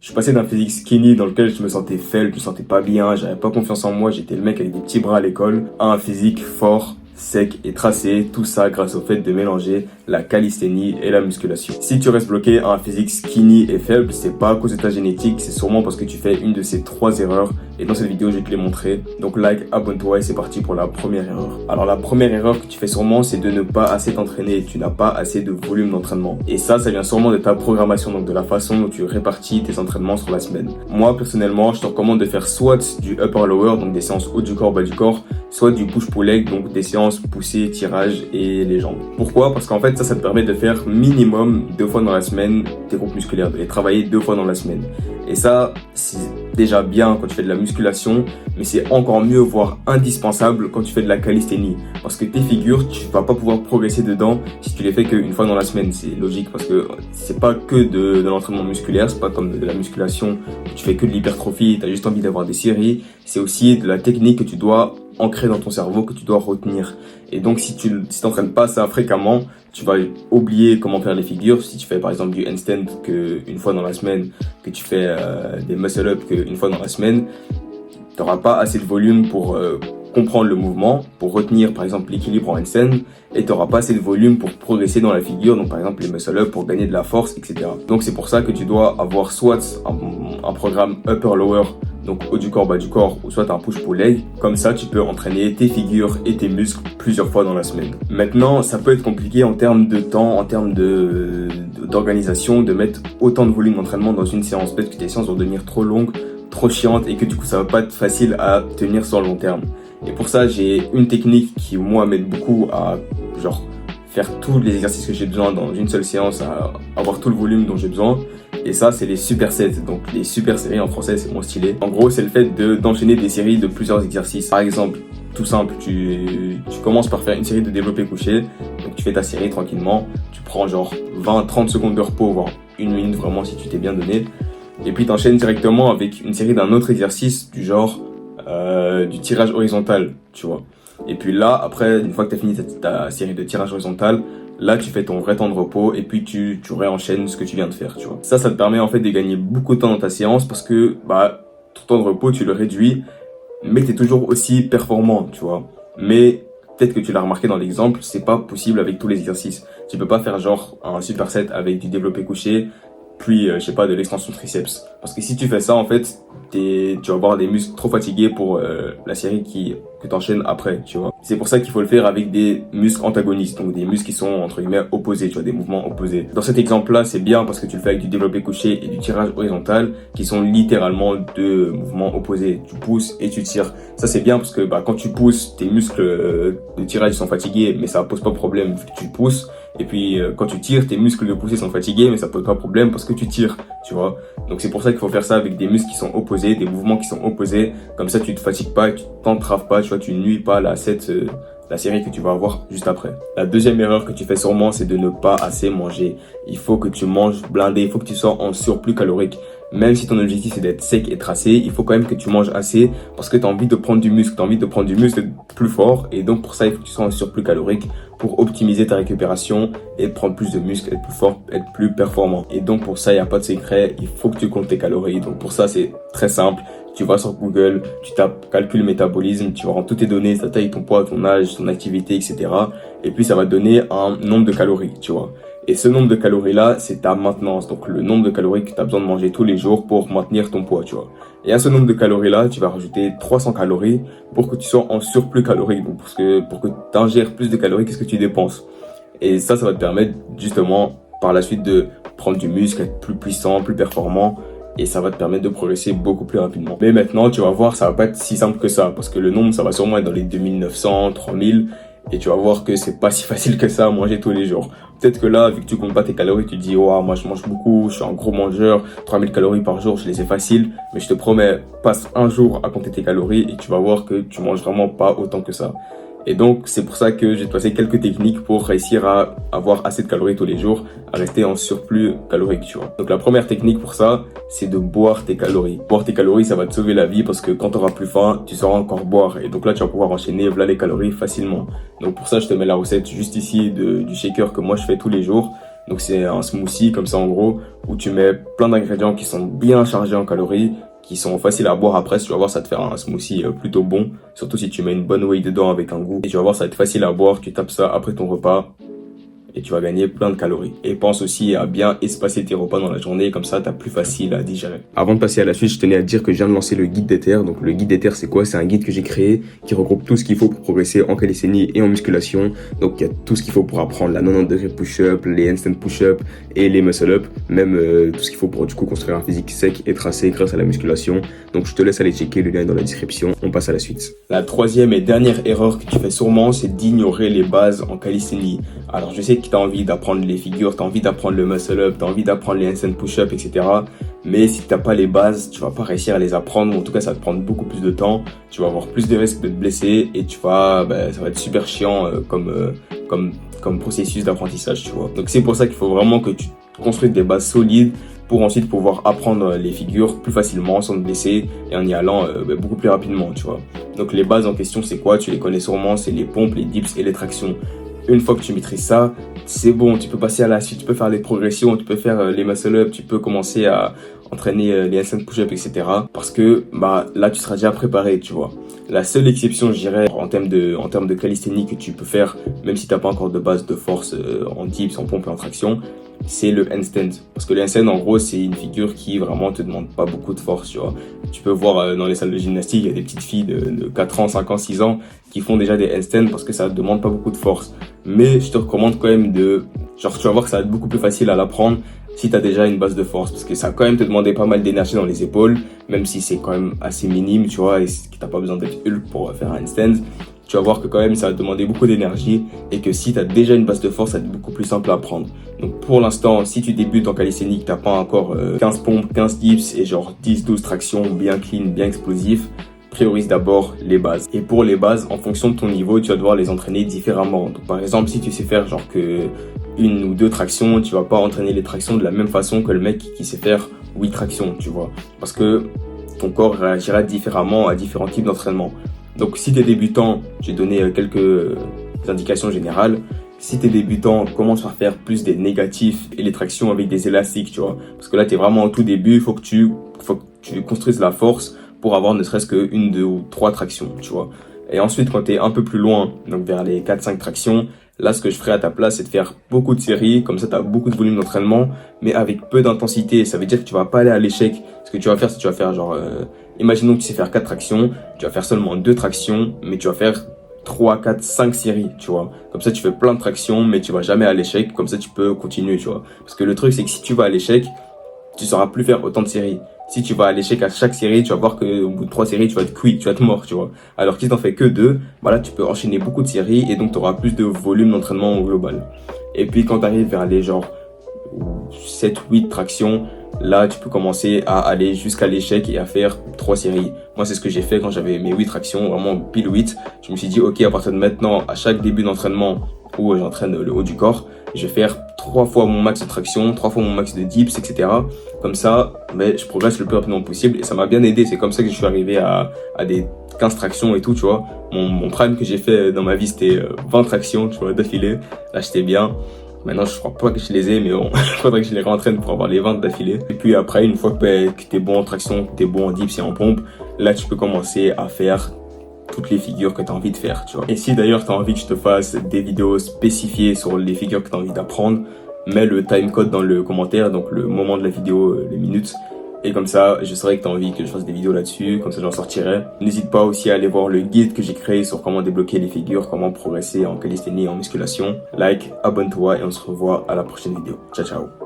Je suis passé d'un physique skinny dans lequel je me sentais faible, je me sentais pas bien, j'avais pas confiance en moi, j'étais le mec avec des petits bras à l'école, à un physique fort, sec et tracé, tout ça grâce au fait de mélanger la calisthénie et la musculation. Si tu restes bloqué à un physique skinny et faible, c'est pas à cause de ta génétique, c'est sûrement parce que tu fais une de ces 3 erreurs. Et dans cette vidéo, je vais te les montrer. Donc like, abonne-toi et c'est parti pour la première erreur. Alors la première erreur que tu fais sûrement, c'est de ne pas assez t'entraîner. Tu n'as pas assez de volume d'entraînement. Et ça vient sûrement de ta programmation, donc de la façon dont tu répartis tes entraînements sur la semaine. Moi, personnellement, je te recommande de faire soit du upper-lower, donc des séances haut du corps, bas du corps, soit du push-pull-leg, donc des séances poussées, tirage et les jambes. Pourquoi? Parce qu'en fait, ça te permet de faire minimum 2 fois dans la semaine tes groupes musculaires, de les travailler 2 fois dans la semaine. Et ça, c'est déjà bien quand tu fais de la musculation, mais c'est encore mieux, voire indispensable quand tu fais de la calisthénie. Parce que tes figures, tu vas pas pouvoir progresser dedans si tu les fais qu'une fois dans la semaine. C'est logique parce que c'est pas que de l'entraînement musculaire, c'est pas comme de la musculation où tu fais que de l'hypertrophie, tu as juste envie d'avoir des séries. C'est aussi de la technique que tu dois ancré dans ton cerveau, que tu dois retenir. Et donc si tu t'entraînes pas ça fréquemment, tu vas oublier comment faire les figures. Si tu fais par exemple du handstand qu'une fois dans la semaine, que tu fais des muscle up qu'une fois dans la semaine, tu n'auras pas assez de volume pour comprendre le mouvement, pour retenir par exemple l'équilibre en handstand, et tu n'auras pas assez de volume pour progresser dans la figure, donc par exemple les muscle up pour gagner de la force, etc. Donc c'est pour ça que tu dois avoir soit un programme upper-lower, donc haut du corps, bas du corps, ou soit un push-pull-leg. Comme ça, tu peux entraîner tes figures et tes muscles plusieurs fois dans la semaine. Maintenant, ça peut être compliqué en termes de temps, en termes d'organisation, de mettre autant de volume d'entraînement dans une séance. Peut-être que tes séances vont devenir trop longues, trop chiantes et que du coup, ça va pas être facile à tenir sur le long terme. Et pour ça, j'ai une technique qui, moi, m'aide beaucoup à, faire tous les exercices que j'ai besoin dans une seule séance, à avoir tout le volume dont j'ai besoin. Et ça, c'est les supersets. Donc, les super séries en français, c'est mon stylé. En gros, c'est le fait d'enchaîner des séries de plusieurs exercices. Par exemple, tout simple, tu commences par faire une série de développé couché. Donc, tu fais ta série tranquillement. Tu prends 20-30 secondes de repos, voire 1 minute vraiment si tu t'es bien donné. Et puis, tu enchaînes directement avec une série d'un autre exercice du du tirage horizontal, tu vois. Et puis là, après, une fois que tu as fini ta série de tirage horizontal, là, tu fais ton vrai temps de repos et puis tu réenchaînes ce que tu viens de faire, tu vois. Ça te permet en fait de gagner beaucoup de temps dans ta séance parce que ton temps de repos, tu le réduis, mais tu es toujours aussi performant, tu vois. Mais peut-être que tu l'as remarqué dans l'exemple, c'est pas possible avec tous les exercices. Tu peux pas faire un superset avec du développé couché, puis de l'extension triceps. Parce que si tu fais ça, en fait, tu vas avoir des muscles trop fatigués pour la série que t'enchaînes après, tu vois. C'est pour ça qu'il faut le faire avec des muscles antagonistes, donc des muscles qui sont entre guillemets opposés, tu vois, des mouvements opposés. Dans cet exemple-là, c'est bien parce que tu le fais avec du développé couché et du tirage horizontal, qui sont littéralement 2 mouvements opposés. Tu pousses et tu tires. Ça c'est bien parce que quand tu pousses, tes muscles de tirage sont fatigués, mais ça pose pas de problème vu que tu pousses. Et puis quand tu tires, tes muscles de poussée sont fatigués, mais ça pose pas de problème parce que tu tires, tu vois. Donc c'est pour ça qu'il faut faire ça avec des muscles qui sont opposés, des mouvements qui sont opposés. Comme ça, tu te fatigues pas, tu t'entraves pas, tu vois, tu nuis pas la série que tu vas avoir juste après. La deuxième erreur que tu fais sûrement, c'est de ne pas assez manger. Il faut que tu manges blindé, il faut que tu sois en surplus calorique. Même si ton objectif c'est d'être sec et tracé, il faut quand même que tu manges assez parce que tu as envie de prendre du muscle, tu as envie de prendre du muscle plus fort et donc pour ça, il faut que tu sois en surplus calorique pour optimiser ta récupération et prendre plus de muscle, être plus fort, être plus performant. Et donc pour ça, il n'y a pas de secret, il faut que tu comptes tes calories. Donc pour ça, c'est très simple. Tu vas sur Google, tu tapes calcul métabolisme, tu vas rendre toutes tes données, ta taille, ton poids, ton âge, ton activité, etc. Et puis ça va te donner un nombre de calories, tu vois. Et ce nombre de calories-là, c'est ta maintenance. Donc, le nombre de calories que tu as besoin de manger tous les jours pour maintenir ton poids, tu vois. Et à ce nombre de calories-là, tu vas rajouter 300 calories pour que tu sois en surplus calorique. Donc, pour que tu ingères plus de calories, qu'est-ce que tu dépenses? Et ça va te permettre, justement, par la suite de prendre du muscle, être plus puissant, plus performant. Et ça va te permettre de progresser beaucoup plus rapidement. Mais maintenant, tu vas voir, ça va pas être si simple que ça. Parce que le nombre, ça va sûrement être dans les 2900, 3000. Et tu vas voir que c'est pas si facile que ça à manger tous les jours. Peut-être que là, vu que tu comptes pas tes calories, tu te dis, oh, moi je mange beaucoup, je suis un gros mangeur, 3000 calories par jour, je les ai faciles. Mais je te promets, passe un jour à compter tes calories et tu vas voir que tu manges vraiment pas autant que ça. Et donc, c'est pour ça que j'ai passé quelques techniques pour réussir à avoir assez de calories tous les jours, à rester en surplus calorique, tu vois. Donc, la première technique pour ça, c'est de boire tes calories. Boire tes calories, ça va te sauver la vie parce que quand tu auras plus faim, tu sauras encore boire. Et donc là, tu vas pouvoir enchaîner les calories facilement. Donc, pour ça, je te mets la recette juste ici du shaker que moi je fais tous les jours. Donc c'est un smoothie comme ça en gros, où tu mets plein d'ingrédients qui sont bien chargés en calories, qui sont faciles à boire après. Tu vas voir, ça te fait un smoothie plutôt bon, surtout si tu mets une bonne whey dedans avec un goût. Et tu vas voir, ça va être facile à boire, tu tapes ça après ton repas et tu vas gagner plein de calories. Et pense aussi à bien espacer tes repas dans la journée, comme ça t'as plus facile à digérer. Avant de passer à la suite, je tenais à te dire que je viens de lancer le guide d'Ether. Donc le guide d'Ether, c'est quoi? C'est un guide que j'ai créé qui regroupe tout ce qu'il faut pour progresser en calisthénie et en musculation. Donc il y a tout ce qu'il faut pour apprendre la 90 degrés push-up, les handstand push-up et les muscle-up, même tout ce qu'il faut pour du coup construire un physique sec et tracé grâce à la musculation. Donc je te laisse aller checker, le lien est dans la description. On passe à la suite. La troisième et dernière erreur que tu fais sûrement, c'est d'ignorer les bases en calisthénie. Alors je sais que tu as envie d'apprendre les figures, tu as envie d'apprendre le muscle-up, tu as envie d'apprendre les handstand push-up, etc. Mais si tu n'as pas les bases, tu vas pas réussir à les apprendre. En tout cas, ça va te prendre beaucoup plus de temps. Tu vas avoir plus de risques de te blesser et ça va être super chiant comme processus d'apprentissage, tu vois. Donc c'est pour ça qu'il faut vraiment que tu construises des bases solides pour ensuite pouvoir apprendre les figures plus facilement, sans te blesser et en y allant beaucoup plus rapidement, tu vois. Donc les bases en question, c'est quoi? Tu les connais sûrement, c'est les pompes, les dips et les tractions. Une fois que tu maîtrises ça, c'est bon, tu peux passer à la suite, tu peux faire les progressions, tu peux faire les muscle-up, tu peux commencer à entraîner les handstand push-up, etc. Parce que là, tu seras déjà préparé, tu vois. La seule exception, je dirais, en termes de calisthénie que tu peux faire, même si tu n'as pas encore de base de force en dips, en pompe et en traction, c'est le handstand. Parce que le handstand, en gros, c'est une figure qui vraiment te demande pas beaucoup de force, tu vois. Tu peux voir dans les salles de gymnastique, il y a des petites filles de 4 ans, 5 ans, 6 ans qui font déjà des handstands parce que ça ne demande pas beaucoup de force. Mais je te recommande quand même tu vas voir que ça va être beaucoup plus facile à l'apprendre si tu as déjà une base de force, parce que ça va quand même te demander pas mal d'énergie dans les épaules, même si c'est quand même assez minime, tu vois, et que t'as pas besoin d'être Hulk pour faire un handstand. Tu vas voir que quand même ça va te demander beaucoup d'énergie et que si tu as déjà une base de force, ça va être beaucoup plus simple à apprendre. Donc pour l'instant, si tu débutes en calisthénie, que t'as pas encore 15 pompes, 15 dips et genre 10-12 tractions bien clean, bien explosif, priorise d'abord les bases. Et pour les bases, en fonction de ton niveau, tu vas devoir les entraîner différemment. Donc par exemple, si tu sais faire genre que 1 ou 2 tractions, tu vas pas entraîner les tractions de la même façon que le mec qui sait faire 8 tractions, tu vois. Parce que ton corps réagira différemment à différents types d'entraînement. Donc si tu es débutant, j'ai donné quelques indications générales. Si tu es débutant, commence par faire plus des négatifs et les tractions avec des élastiques, tu vois. Parce que là, tu es vraiment au tout début, il faut que tu construises la force pour avoir ne serait-ce que 1, 2 ou 3 tractions, tu vois. Et ensuite, quand tu es un peu plus loin, donc vers les 4-5 tractions, là, ce que je ferais à ta place, c'est de faire beaucoup de séries. Comme ça, tu as beaucoup de volume d'entraînement, mais avec peu d'intensité. Ça veut dire que tu vas pas aller à l'échec. Ce que tu vas faire, c'est que tu vas faire genre... imaginons que tu sais faire 4 tractions, tu vas faire seulement 2 tractions, mais tu vas faire 3, 4, 5 séries, tu vois. Comme ça, tu fais plein de tractions, mais tu vas jamais à l'échec. Comme ça, tu peux continuer, tu vois. Parce que le truc, c'est que si tu vas à l'échec, tu sauras plus faire autant de séries. Si tu vas à l'échec à chaque série, tu vas voir qu'au bout de 3 séries, tu vas être cuit, tu vas être mort, tu vois. Alors que si t'en fais que 2, là, tu peux enchaîner beaucoup de séries et donc tu auras plus de volume d'entraînement au global. Et puis quand tu arrives vers les genre 7-8 tractions, là, tu peux commencer à aller jusqu'à l'échec et à faire 3 séries. Moi, c'est ce que j'ai fait quand j'avais mes 8 tractions, vraiment pile 8. Je me suis dit, ok, à partir de maintenant, à chaque début d'entraînement où j'entraîne le haut du corps, je vais faire 3 fois mon max de traction, 3 fois mon max de dips, etc. Comme ça, je progresse le plus rapidement possible et ça m'a bien aidé. C'est comme ça que je suis arrivé à des 15 tractions et tout, tu vois. Mon prime que j'ai fait dans ma vie, c'était 20 tractions, tu vois, d'affilée. Là, j'étais bien. Maintenant, je crois pas que je les ai, mais bon, il faudrait que je les réentraîne pour avoir les 20 d'affilée. Et puis après, une fois que t'es bon en traction, que t'es bon en dips et en pompe, là, tu peux commencer à faire toutes les figures que tu as envie de faire, tu vois. Et si d'ailleurs tu as envie que je te fasse des vidéos spécifiées sur les figures que tu as envie d'apprendre, mets le timecode dans le commentaire, donc le moment de la vidéo, les minutes. Et comme ça, je saurai que tu as envie que je fasse des vidéos là-dessus, comme ça j'en sortirai. N'hésite pas aussi à aller voir le guide que j'ai créé sur comment débloquer les figures, comment progresser en calisthénie et en musculation. Like, abonne-toi et on se revoit à la prochaine vidéo. Ciao, ciao.